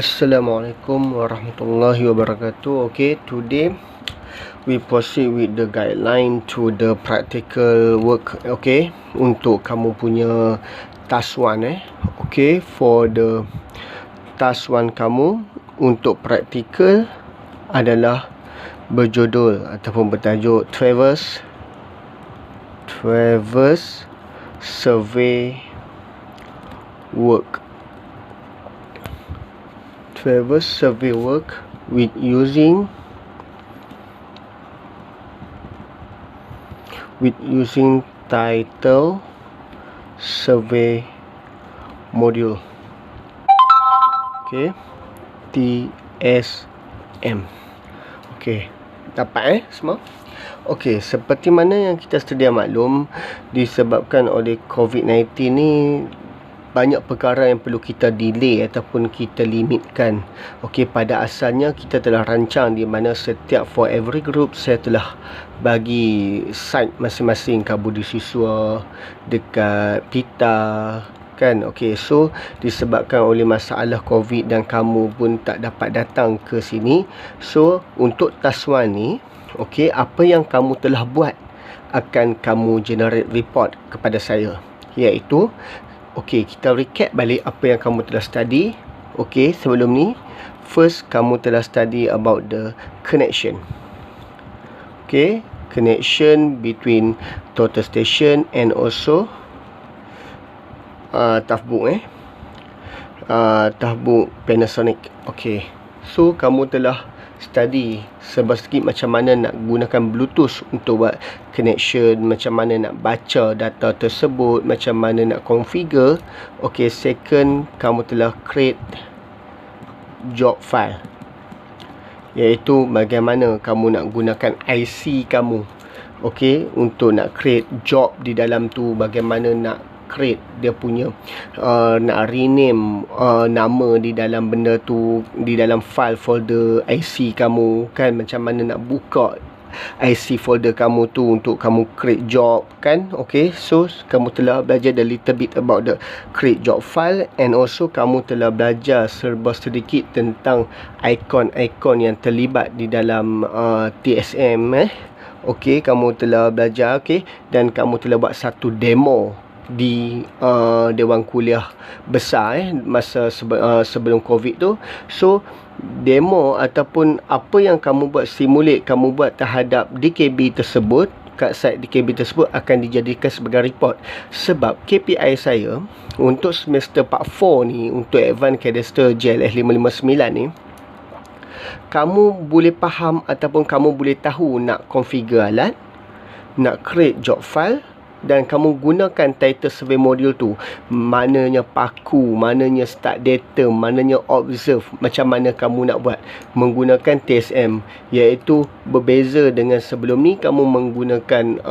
Assalamualaikum warahmatullahi wabarakatuh. Okay, today we proceed with the guideline to the practical work. Okay, untuk kamu punya task 1 okay, for the task 1 kamu untuk practical adalah berjudul ataupun bertajuk Traverse Survey Work. Traverse survey work with using title survey module. Okay, TSM. Okay, dapat semua? Okay, seperti mana yang kita sedia maklum, disebabkan oleh COVID-19 ni, banyak perkara yang perlu kita delay ataupun kita limitkan. Okey, pada asalnya kita telah rancang di mana setiap for every group saya telah bagi site masing-masing kabudi siswa dekat pita kan. Okey, so disebabkan oleh masalah COVID dan kamu pun tak dapat datang ke sini, so untuk task 1 ni, okey, apa yang kamu telah buat akan kamu generate report kepada saya, iaitu okey, kita recap balik apa yang kamu telah study. Okey, sebelum ni, first kamu telah study about the connection. Okey, connection between total station and also Tafbook Tafbook Panasonic. Okey, so kamu telah study sedikit macam mana nak gunakan Bluetooth untuk buat connection, macam mana nak baca data tersebut, macam mana nak configure. Okey, second, kamu telah create job file, iaitu bagaimana kamu nak gunakan IC kamu, okey, untuk nak create job di dalam tu, bagaimana nak create dia punya nak rename nama di dalam benda tu, di dalam file folder IC kamu kan, macam mana nak buka IC folder kamu tu untuk kamu create job kan. Okay, so kamu telah belajar a little bit about the create job file, and also kamu telah belajar serba sedikit tentang ikon-ikon yang terlibat di dalam TSM Okay, kamu telah belajar, okay, dan kamu telah buat satu demo di Dewan Kuliah Besar masa sebelum COVID tu. So demo ataupun apa yang kamu buat, simulate kamu buat terhadap DKB tersebut, kat site DKB tersebut akan dijadikan sebagai report. Sebab KPI saya untuk semester part 4 ni, untuk Advanced Cadastre JLS 559 ni, kamu boleh faham ataupun kamu boleh tahu nak configure alat, nak create job file, dan kamu gunakan title survey module tu, mananya paku, mananya start data, mananya observe, macam mana kamu nak buat menggunakan TSM, iaitu berbeza dengan sebelum ni kamu menggunakan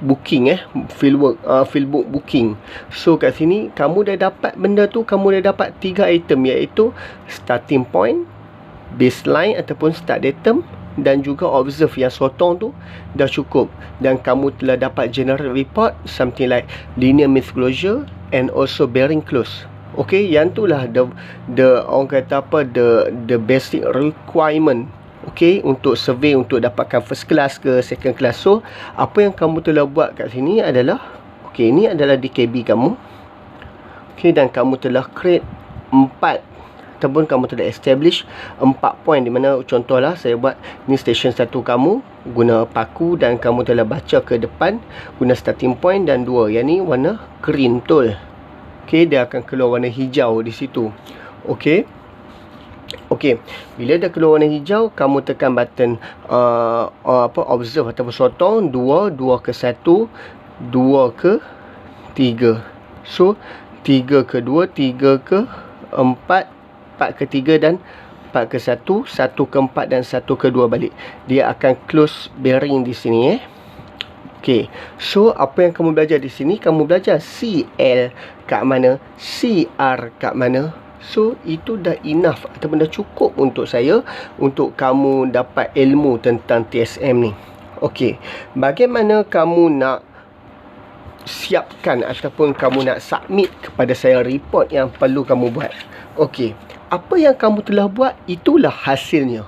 booking fieldbook booking. So kat sini kamu dah dapat benda tu, kamu dah dapat 3 item, iaitu starting point, baseline ataupun start datum, dan juga observe yang sotong tu dah cukup. Dan kamu telah dapat generate report something like linear myth closure and also bearing close. Okay, yang tu lah the orang kata apa, the basic requirement, okay, untuk survey, untuk dapatkan first class ke second class. So apa yang kamu telah buat kat sini adalah, okay, ini adalah DKB kamu, okay, dan kamu telah create 4 ataupun kamu telah establish 4 point, di mana contohlah saya buat ni station 1 kamu guna paku, dan kamu telah baca ke depan guna starting point, dan 2 yang ni warna green betul. Okey, dia akan keluar warna hijau di situ. Okey. Okey, bila dah keluar warna hijau, kamu tekan button observe ataupun sotong 2 ke 1, 2 ke 3. So 3 ke 2, 3 ke 4, 4 ke 3 dan 4 ke 1, 1 ke 4 dan 1 ke 2 balik. Dia akan close bearing di sini Okey. So apa yang kamu belajar di sini, kamu belajar CL kat mana, CR kat mana. So itu dah enough ataupun dah cukup untuk saya, untuk kamu dapat ilmu tentang TSM ni. Okey. Bagaimana kamu nak siapkan ataupun kamu nak submit kepada saya report yang perlu kamu buat? Okey, apa yang kamu telah buat, itulah hasilnya.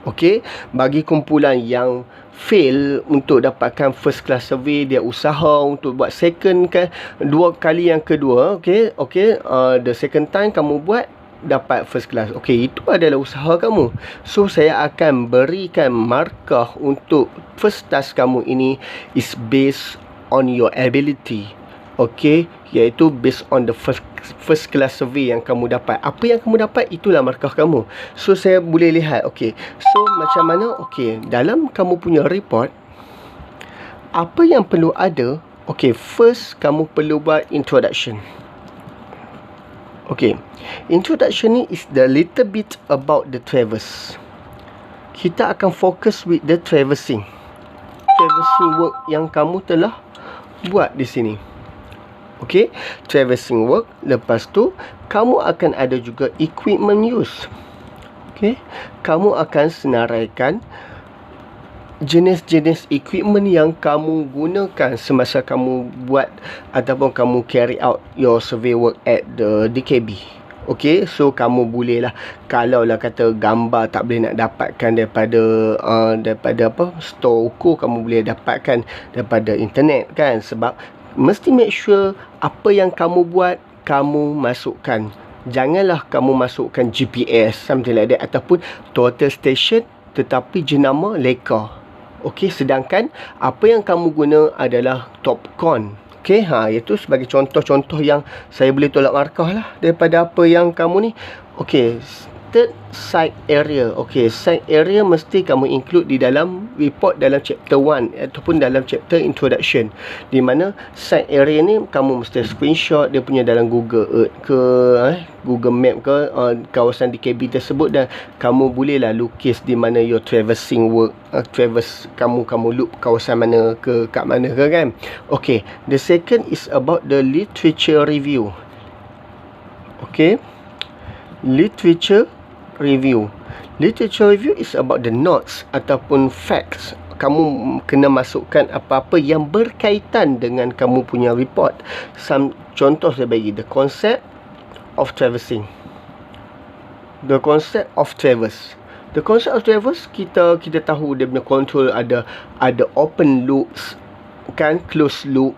Okey, bagi kumpulan yang fail untuk dapatkan first class survey, dia usaha untuk buat second kan, 2 kali yang kedua, the second time kamu buat dapat first class. Okey, itu adalah usaha kamu. So saya akan berikan markah untuk first task kamu ini is based on your ability. Okey, iaitu based on the first class survey yang kamu dapat. Apa yang kamu dapat, itulah markah kamu. So saya boleh lihat, okey. So macam mana? Okey, dalam kamu punya report, apa yang perlu ada? Okey, first kamu perlu buat introduction. Okey, introduction ni is the little bit about the traverse. Kita akan fokus with the traversing work yang kamu telah buat di sini. Okey, traversing work. Lepas tu kamu akan ada juga equipment use. Okey, kamu akan senaraikan jenis-jenis equipment yang kamu gunakan semasa kamu buat ataupun kamu carry out your survey work at the DKB. Okey, so kamu boleh lah, kalau lah kata gambar tak boleh nak dapatkan daripada store ukur, kamu boleh dapatkan daripada internet kan. Sebab mesti make sure apa yang kamu buat, kamu masukkan. Janganlah kamu masukkan GPS, something like that, ataupun total station tetapi jenama leka. Okey, sedangkan apa yang kamu guna adalah Topcon. Okey, itu sebagai contoh-contoh yang saya boleh tolak markah lah daripada apa yang kamu ni. Okey, third, site area. Okey, site area mesti kamu include di dalam report dalam chapter 1 ataupun dalam chapter introduction, di mana site area ni kamu mesti screenshot dia punya dalam Google Earth ke Google Map ke kawasan DKB tersebut, dan kamu bolehlah lukis di mana your traversing work, kamu loop kawasan mana ke, kat mana ke kan. Okey, the second is about the literature review. Okey, literature review is about the notes ataupun facts. Kamu kena masukkan apa-apa yang berkaitan dengan kamu punya report. Contoh saya bagi, the concept of traversing. The concept of traverse. Kita tahu dia punya control ada open loops kan, closed loop.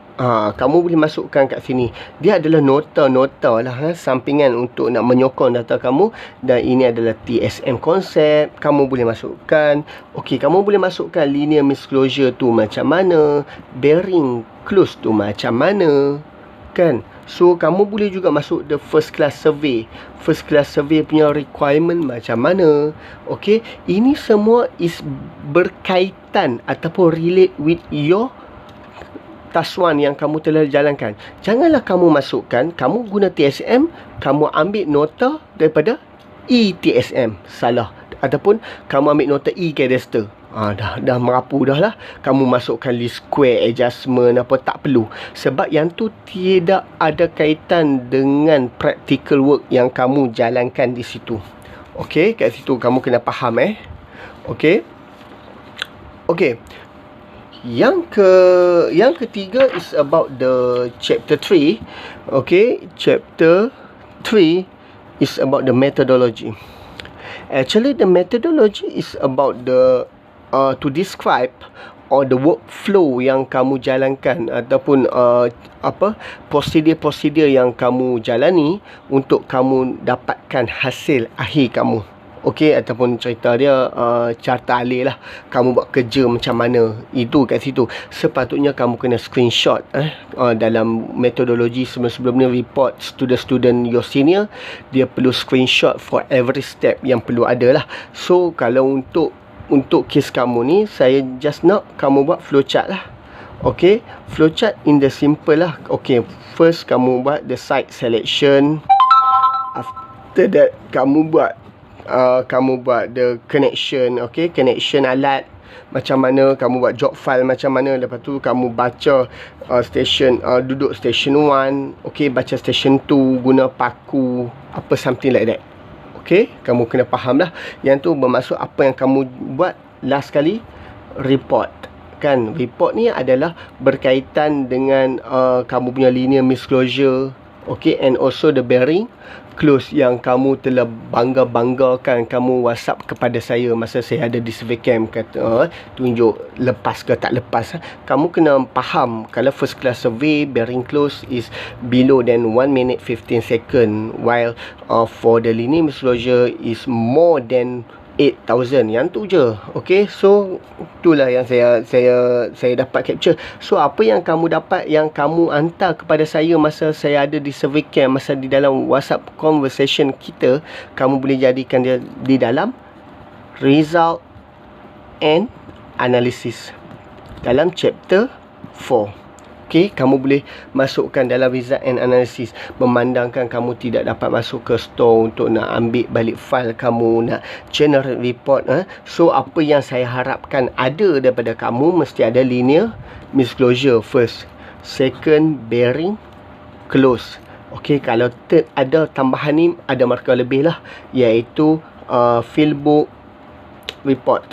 Kamu boleh masukkan kat sini. Dia adalah nota-nota lah, sampingan untuk nak menyokong data kamu. Dan ini adalah TSM konsep, kamu boleh masukkan. Okey, kamu boleh masukkan linear misclosure tu macam mana, bearing close tu macam mana kan. So kamu boleh juga masuk the first class survey punya requirement macam mana. Okey, ini semua is berkaitan ataupun relate with your task 1 yang kamu telah jalankan. Janganlah kamu masukkan, kamu guna TSM, kamu ambil nota daripada ETSM, salah. Ataupun kamu ambil nota E-cadastre, dah merapu dah lah. Kamu masukkan list square, adjustment, apa, tak perlu. Sebab yang tu tidak ada kaitan dengan practical work yang kamu jalankan di situ. Okey, kat situ kamu kena faham Okey. Yang ketiga is about the chapter 3. Okay, chapter 3 is about the methodology. Actually, the methodology is about the to describe or the workflow yang kamu jalankan ataupun prosedur-prosedur yang kamu jalani untuk kamu dapatkan hasil akhir kamu. Okey, ataupun cerita dia carta alih lah, kamu buat kerja macam mana, itu kat situ. Sepatutnya kamu kena screenshot dalam metodologi sebelum ni report student your senior, dia perlu screenshot for every step yang perlu ada lah. So kalau untuk kes kamu ni, saya just nak kamu buat flowchart lah. Okey, flowchart in the simple lah. Okey, first kamu buat the site selection. After that kamu buat the connection. Okay, connection alat macam mana, kamu buat job file macam mana. Lepas tu kamu baca duduk station 1. Okay, baca station 2, guna paku, apa, something like that. Okay, kamu kena faham lah. Yang tu bermaksud apa yang kamu buat last kali, report kan. Report ni adalah berkaitan dengan kamu punya linear misclosure. Okay, and also the bearing close yang kamu telah bangga-banggakan kamu WhatsApp kepada saya masa saya ada di survey camp, kata tunjuk lepas ke tak lepas. Kamu kena faham kalau first class survey bearing close is below than 1 minute 15 second, while for the linear disclosure is more than 8,000. Yang tu je. Okay, so itulah yang saya dapat capture. So apa yang kamu dapat, yang kamu hantar kepada saya masa saya ada di survey camp, masa di dalam WhatsApp conversation kita, kamu boleh jadikan dia di dalam result and analysis dalam chapter 4. Okay, kamu boleh masukkan dalam result and analysis. Memandangkan kamu tidak dapat masuk ke store untuk nak ambil balik file kamu, nak generate report. So, apa yang saya harapkan ada daripada kamu, mesti ada linear disclosure first. Second, bearing close. Okay, kalau third ada tambahan ni, ada markah lebih lah, iaitu fieldbook report.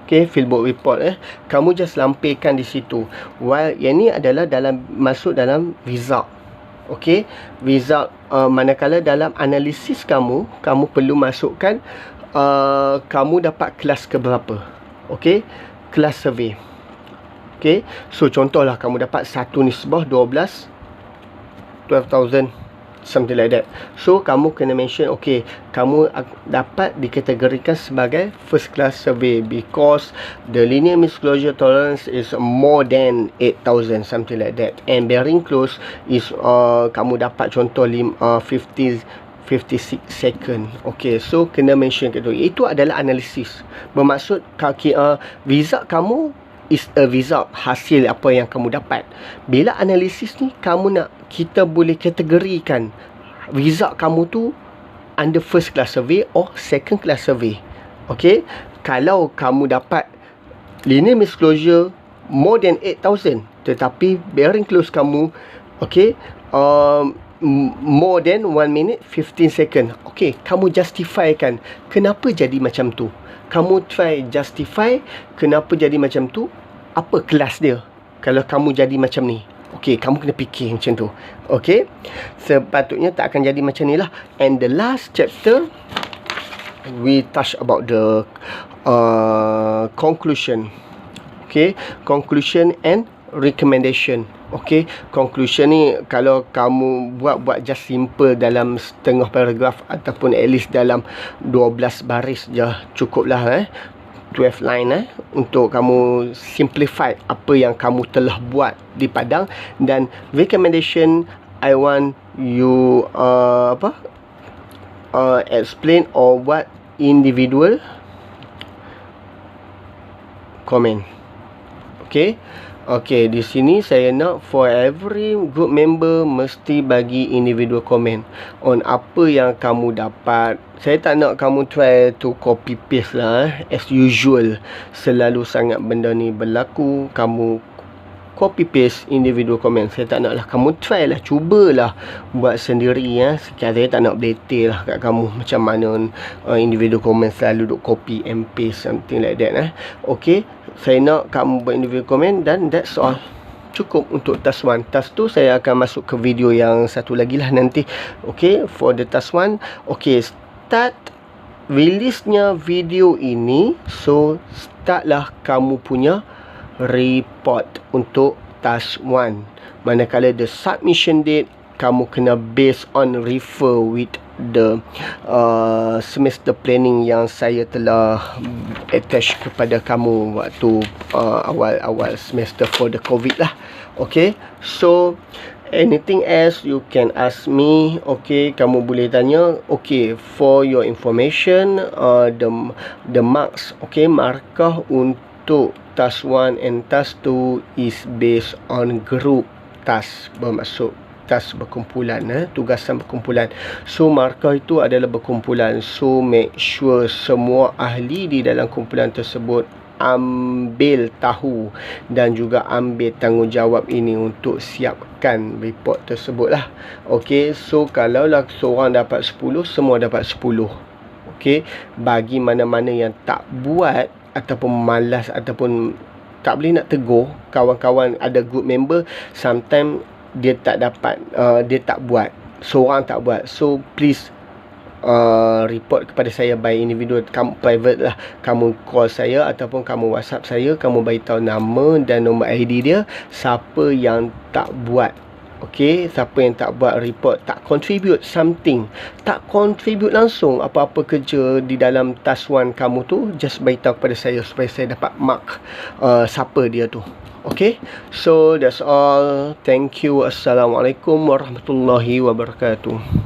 Okay, fieldbook report kamu just lampirkan di situ. While yang ni adalah masuk dalam result. Okay, result manakala dalam analisis kamu perlu masukkan kamu dapat kelas ke berapa. Okay, kelas survey. Okay, so contohlah kamu dapat satu nisbah 12,000, something like that. So kamu kena mention, okay, kamu dapat dikategorikan sebagai first class survey because the linear disclosure tolerance is more than 8,000, something like that, and bearing close is kamu dapat contoh 56 second. Okay, so kena mention ke tu. Itu adalah analisis. Bermaksud result kamu is a result, hasil apa yang kamu dapat. Bila analisis ni, kita boleh kategorikan result kamu tu under first class survey or second class survey. Okay, kalau kamu dapat linear disclosure more than 8,000 tetapi bearing close kamu, okay, more than 1 minute 15 second, okay, kamu justifikan kenapa jadi macam tu. Kamu try justify kenapa jadi macam tu, apa kelas dia kalau kamu jadi macam ni. Okay, kamu kena fikir macam tu. Okay, sepatutnya tak akan jadi macam ni lah. And the last chapter, we touch about the conclusion. Okay, conclusion and recommendation. Okay, conclusion ni kalau kamu buat just simple dalam setengah paragraf ataupun at least dalam 12 baris je cukup lah 12 line untuk kamu simplify apa yang kamu telah buat di padang. Dan recommendation, I want you explain or what individual comment. Okay, okay, di sini saya nak for every group member mesti bagi individual comment on apa yang kamu dapat. Saya tak nak kamu try to copy paste lah as usual. Selalu sangat benda ni berlaku, kamu copy paste individual comment. Saya tak nak lah. Kamu try lah, cubalah buat sendiri sekian. Saya tak nak belete lah kat kamu macam mana individual comment selalu duk copy and paste, something like that Okay, saya nak kamu buat individual comment dan that's all. Cukup untuk task 1. Task 2 saya akan masuk ke video yang satu lagi lah nanti. Okay, for the task 1, okay, start rilisnya video ini. So startlah kamu punya report untuk task 1. Manakala the submission date, kamu kena based on refer with the semester planning yang saya telah attach kepada kamu waktu awal-awal semester for the COVID lah. Okay, so anything else you can ask me. Okay, kamu boleh tanya. Okay, for your information, the marks, okay, markah untuk task 1 and task 2 is based on group task, bermaksud task berkumpulan, tugasan berkumpulan. So markah itu adalah berkumpulan. So make sure semua ahli di dalam kumpulan tersebut ambil tahu dan juga ambil tanggungjawab ini untuk siapkan report tersebut lah. Okay, so kalau lah seorang dapat 10, semua dapat 10. Okay, bagi mana-mana yang tak buat ataupun malas ataupun tak boleh nak tegur kawan-kawan, ada group member sometimes dia tak dapat, dia tak buat, seorang tak buat. So please report kepada saya by individual. Kamu private lah, kamu call saya ataupun kamu WhatsApp saya, kamu beritahu nama dan nombor ID dia, siapa yang tak buat. Okey, siapa yang tak buat report, tak contribute something, tak contribute langsung apa-apa kerja di dalam task 1 kamu tu, just beritahu kepada saya supaya saya dapat mark siapa dia tu. Okay, so that's all. Thank you. Assalamualaikum warahmatullahi wabarakatuh.